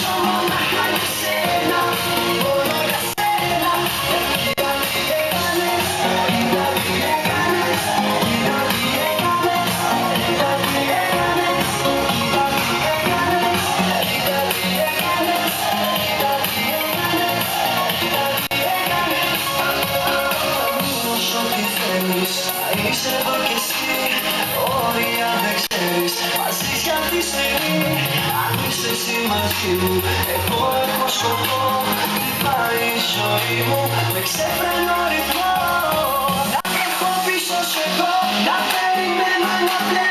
ζήσω μονάχα για σένα, μόνο για σένα. Κοίτα τι έκανες, κοίτα τι έκανες, κοίτα τι έκανες, κοίτα τι έκανες, κοίτα τι έκανες, κοίτα τι έκανες, κοίτα τι έκανες, κοίτα τι έκανες. Όσο τι θέλεις, θα είσαι εδώ κι εσύ, όρια δεν ξέρεις, μαζί για τη στιγμή. Αν είσαι εσύ μαζί μου, εγώ έχω σκοπό, χτυπάει η ζωή μου με ξέφρενο ρυθμό. Να έχω πίσω σου εγώ, να περιμένω ένα πλέον.